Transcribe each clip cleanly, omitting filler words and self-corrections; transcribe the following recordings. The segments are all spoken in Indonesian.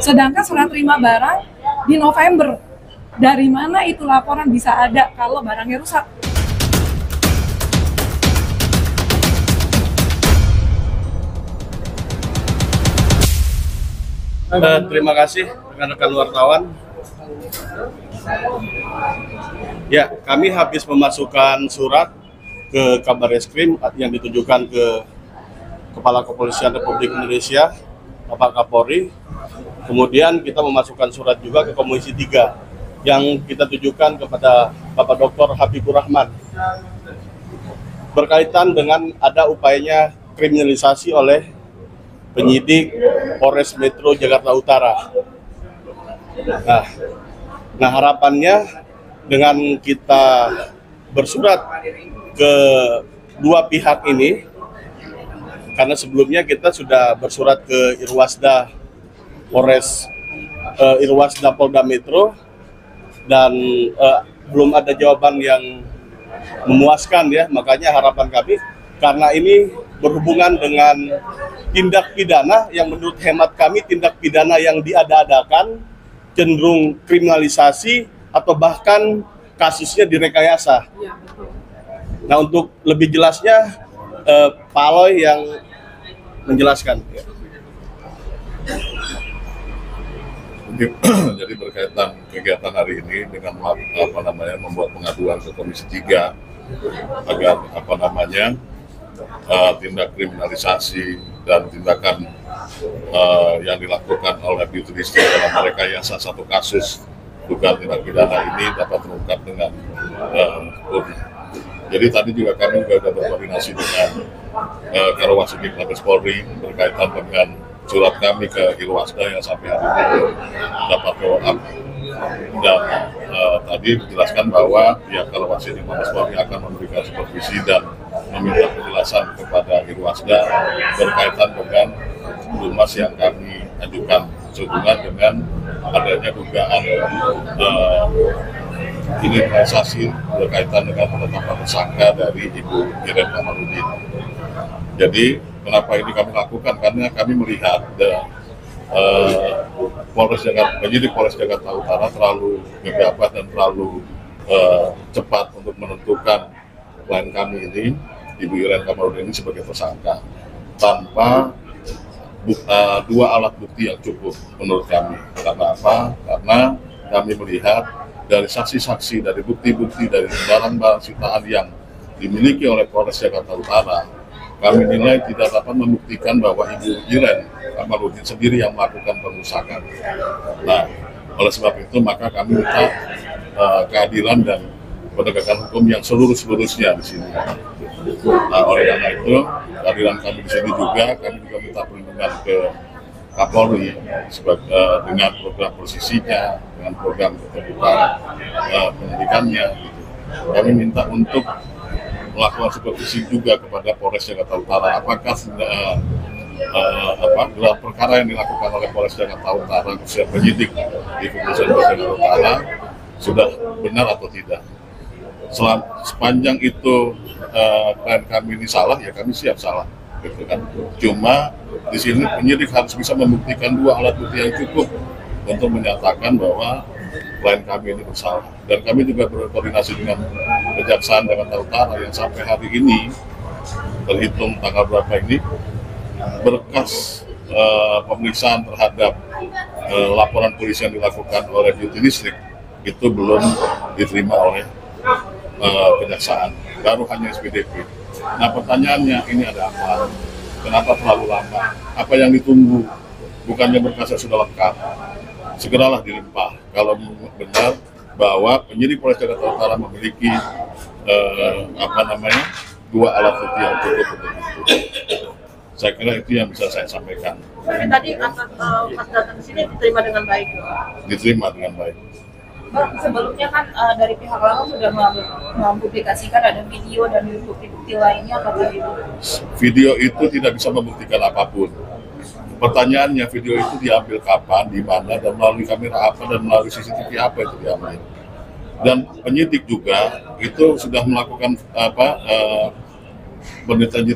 Sedangkan serah terima barang di November. Dari mana itu laporan bisa ada kalau barangnya rusak? Terima kasih rekan-rekan wartawan. Ya, kami habis memasukkan surat ke Kabarreskrim yang ditujukan ke Kepala Kepolisian Republik Indonesia, Bapak Kapolri. Kemudian kita memasukkan surat juga ke Komisi 3 yang kita tujukan kepada Bapak Dr. Habibur Rahman berkaitan dengan ada upayanya kriminalisasi oleh penyidik Polres Metro Jakarta Utara. Nah, harapannya dengan kita bersurat ke dua pihak ini, karena sebelumnya kita sudah bersurat ke Irwasda Polda Metro dan belum ada jawaban yang memuaskan ya, makanya harapan kami karena ini berhubungan dengan tindak pidana yang menurut hemat kami tindak pidana yang diada-adakan, cenderung kriminalisasi atau bahkan kasusnya direkayasa. Nah, untuk lebih jelasnya Pak Aloy yang menjelaskan. Jadi berkaitan kegiatan hari ini dengan membuat pengaduan ke Komisi 3 agar tindak kriminalisasi dan tindakan yang dilakukan oleh beauty district dalam merekayasa satu kasus dugaan tindak pidana ini dapat terungkap dengan murni. Jadi tadi juga kami sudah berkoordinasi dengan Karawasudin Mabes Polri berkaitan dengan surat kami ke Irwasda yang sampai hari ini dapat follow up, dan tadi dijelaskan bahwa pihak Karawasudin Mabes Polri akan memberikan supervisi dan meminta penjelasan kepada Irwasda berkaitan dengan lumas yang kami ajukan sehubungan dengan adanya dugaan kriminalisasi berkaitan dengan penetapan tersangka dari Ibu Iren Kamarudin. Jadi kenapa ini kami lakukan? Karena kami melihat penyidik Polres Jakarta Utara terlalu gegabah dan terlalu cepat untuk menentukan klien kami ini, Ibu Iren Kamarudin ini sebagai tersangka tanpa dua alat bukti yang cukup menurut kami. Karena apa? Karena kami melihat dari saksi-saksi, dari bukti-bukti, dari barang-barang sitaan yang dimiliki oleh Polres Jakarta Utara, kami nilai tidak dapat membuktikan bahwa Ibu Iren Kamarudin sendiri yang melakukan perusakan. Nah, oleh sebab itu maka kami minta keadilan dan penegakan hukum yang seluruh-seluruhnya di sini. Nah, oleh karena itu, keadilan kami di sini juga, kami juga minta perlindungan ke Kapolri dengan program posisinya, dengan program keterbukaan pendidikannya. Gitu. Kami minta untuk melakukan supervisi juga kepada Polres Jakarta Utara. Apakah gelar perkara yang dilakukan oleh Polres Jakarta Utara khususnya penyidik di Kepolisian Polres Jakarta Utara sudah benar atau tidak? Sepanjang itu klien kami ini salah, ya kami siap salah. Gitu kan. Cuma di sini penyidik harus bisa membuktikan dua alat bukti yang cukup untuk menyatakan bahwa klien kami ini bersalah. Dan kami juga berkoordinasi dengan Kejaksaan Jakarta Utara yang sampai hari ini terhitung tanggal berapa ini berkas pemeriksaan terhadap laporan polisi yang dilakukan oleh beauty district itu belum diterima oleh Kejaksaan, baru hanya SPDP. Nah, pertanyaannya ini ada apa? Kenapa terlalu lama? Apa yang ditunggu? Bukannya berkasnya sudah lengkap? Segeralah dilimpah kalau benar bahwa penyidik Polres Jakarta Utara memiliki dua alat bukti yang cukup untuk itu. Saya kira itu yang bisa saya sampaikan. Tadi pas datang ke sini diterima dengan baik. Diterima dengan baik. Bang, sebelumnya kan dari pihak lain sudah mempublikasikan ada video dan bukti-bukti lainnya, apakah itu? Video itu tidak bisa membuktikan apapun. Pertanyaannya, video itu diambil kapan, di mana, dan melalui kamera apa, dan melalui CCTV apa itu diambil. Dan penyidik juga itu sudah melakukan penelitian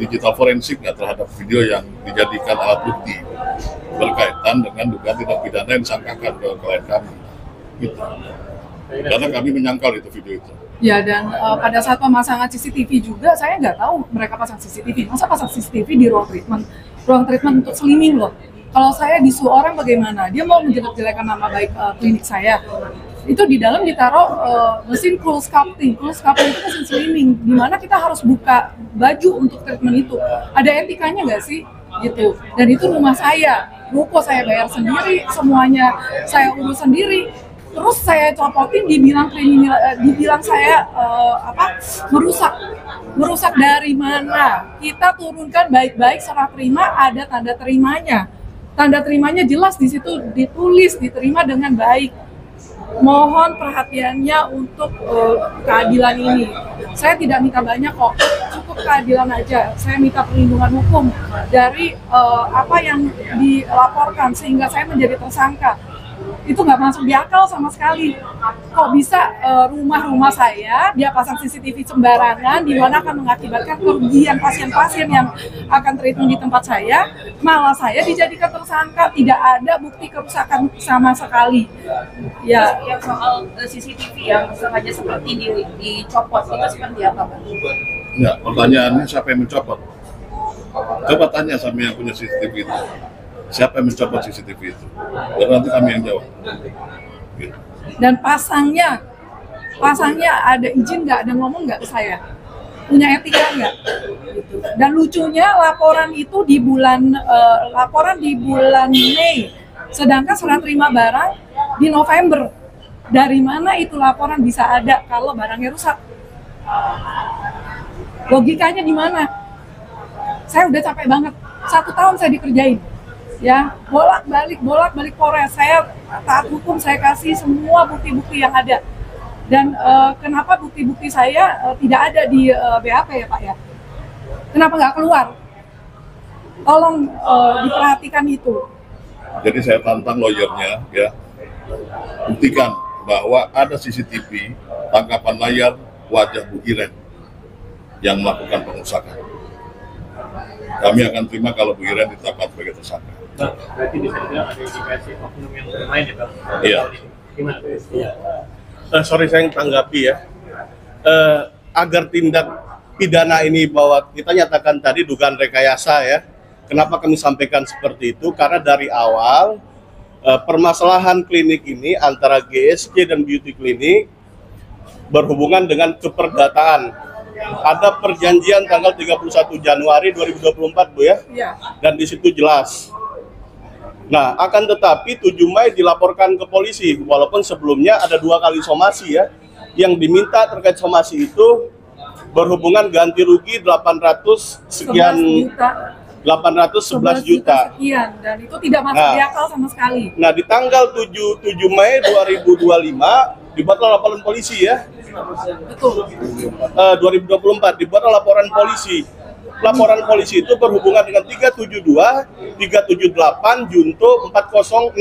digital forensik ya, terhadap video yang dijadikan alat bukti. berkaitan dengan dugaan tindak pidana yang disangkakan ke klien kami. Gitu. Karena kami menyangkal itu video itu. Ya, dan pada saat pemasangan CCTV juga, saya nggak tahu mereka pasang CCTV. Masa pasang CCTV di ruang treatment? Ruang treatment untuk slimming loh. Kalau saya disu orang bagaimana? Dia mau menjelek-jelekan nama baik klinik saya. Itu di dalam ditaruh mesin cool sculpting. Cool sculpting itu mesin slimming, di mana kita harus buka baju untuk treatment itu. Ada etikanya nggak sih? Gitu. Dan itu rumah saya, ruko saya bayar sendiri, semuanya saya urus sendiri. Terus saya copotin, dibilang kriminal, dibilang saya merusak dari mana? Kita turunkan baik-baik serah terima, ada tanda terimanya. Tanda terimanya jelas di situ ditulis diterima dengan baik. Mohon perhatiannya untuk keadilan ini. Saya tidak minta banyak kok, cukup keadilan aja. Saya minta perlindungan hukum dari apa yang dilaporkan sehingga saya menjadi tersangka. Itu nggak masuk di akal sama sekali. Kok bisa rumah-rumah saya dia pasang CCTV sembarangan, di mana akan mengakibatkan kerugian pasien-pasien yang akan treatment di tempat saya, malah saya dijadikan tersangka, tidak ada bukti kerusakan sama sekali. Ya, Yang soal CCTV yang sengaja seperti dicopot itu seperti apa, Pak? Ya, pertanyaannya siapa yang mencopot? Coba tanya sama yang punya CCTV itu. Siapa yang mencopot CCTV itu? Baru nanti kami yang jawab. Gitu. dan pasangnya ada izin nggak, ada ngomong nggak ke saya, punya etika nggak, gitu. Dan lucunya laporan itu di bulan Mei, sedangkan serah terima barang di November. Dari mana itu laporan bisa ada kalau barangnya rusak? Logikanya di mana? Saya udah capek banget, 1 tahun saya dikerjain. Ya, bolak-balik Polres, saya taat hukum, saya kasih semua bukti-bukti yang ada. Dan kenapa bukti-bukti saya tidak ada di BAP ya Pak ya? Kenapa nggak keluar? Tolong diperhatikan itu. Jadi saya tantang lawyernya, ya, buktikan bahwa ada CCTV tangkapan layar wajah Bu Iren yang melakukan pengerusakan. Kami akan terima kalau Bu Iren ditetapkan sebagai tersangka. Berarti bisa dibilang ada indikasi oknum yang bermain ya, Bang? Iya. Gimana? Iya. Sorry saya tanggapi ya. Agar tindak pidana ini bahwa kita nyatakan tadi dugaan rekayasa ya. Kenapa kami sampaikan seperti itu? Karena dari awal permasalahan klinik ini antara GSK dan Beauty Clinic berhubungan dengan keperdataan. Ada perjanjian tanggal 31 Januari 2024 Bu ya. Iya. Dan di situ jelas. Nah, akan tetapi 7 Mei dilaporkan ke polisi, walaupun sebelumnya ada 2 kali somasi ya. Yang diminta terkait somasi itu berhubungan ganti rugi 800 sekian 811 juta. Sekian, dan itu tidak masuk di akal sama sekali. Nah, di tanggal 7 Mei 2025 dibuatlah laporan polisi ya. Betul. 2024 dibuatlah laporan polisi. Laporan polisi itu berhubungan dengan 372, 378, Junto 406.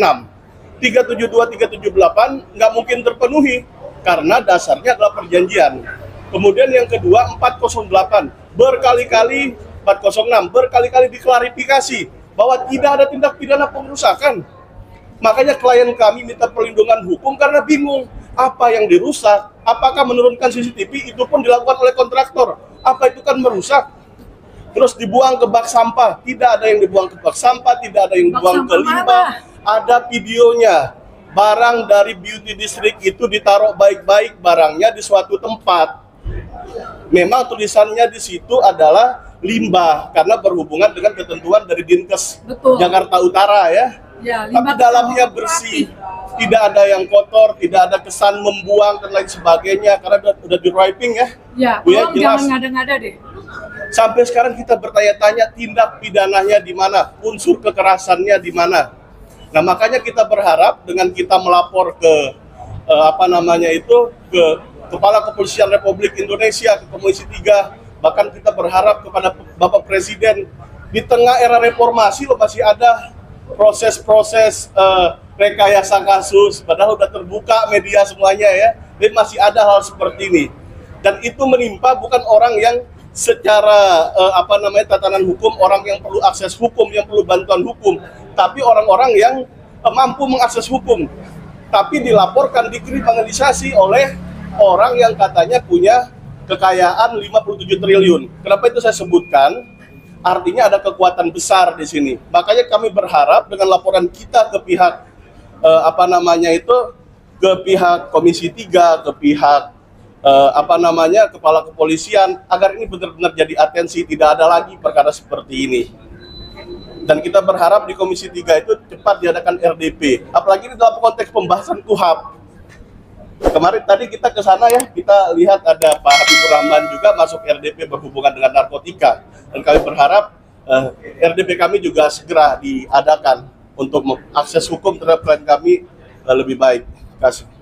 372, 378 nggak mungkin terpenuhi karena dasarnya adalah perjanjian. Kemudian yang kedua 408 berkali-kali 406 berkali-kali diklarifikasi bahwa tidak ada tindak pidana pengerusakan. Makanya klien kami minta perlindungan hukum karena bingung apa yang dirusak. Apakah menurunkan CCTV itu pun dilakukan oleh kontraktor? Apa itu kan merusak? Terus dibuang ke bak sampah, tidak ada yang dibuang ke bak sampah, tidak ada yang dibuang ke limbah. Ada videonya, barang dari Beauty District itu ditaruh baik-baik barangnya di suatu tempat. Memang tulisannya di situ adalah limbah karena berhubungan dengan ketentuan dari Dinkes Jakarta Utara ya. Tapi dalamnya bersih, tidak ada yang kotor, tidak ada kesan membuang dan lain sebagainya karena udah di wiping ya. Ya, tolong jangan ngada-ngada deh. Sampai sekarang kita bertanya-tanya tindak pidananya di mana, unsur kekerasannya di mana. Nah makanya kita berharap dengan kita melapor ke ke Kepala Kepolisian Republik Indonesia, ke Komisi 3, bahkan kita berharap kepada Bapak Presiden di tengah era reformasi loh masih ada proses-proses rekayasa kasus, padahal udah terbuka media semuanya ya, dan masih ada hal seperti ini. Dan itu menimpa bukan orang yang secara tatanan hukum, orang yang perlu akses hukum, yang perlu bantuan hukum, tapi orang-orang yang mampu mengakses hukum, tapi dilaporkan dikriminalisasi oleh orang yang katanya punya kekayaan 57 triliun. Kenapa itu saya sebutkan? Artinya ada kekuatan besar di sini. Makanya kami berharap dengan laporan kita ke pihak ke pihak Komisi 3, ke pihak kepala kepolisian, agar ini benar-benar jadi atensi, tidak ada lagi perkara seperti ini. Dan kita berharap di Komisi 3 itu cepat diadakan RDP, apalagi ini dalam konteks pembahasan KUHP. Kemarin tadi kita ke sana ya, kita lihat ada Pak Habibur Rahman juga masuk RDP berhubungan dengan narkotika. Dan kami berharap RDP kami juga segera diadakan untuk akses hukum terhadap klien kami lebih baik. Terima kasih.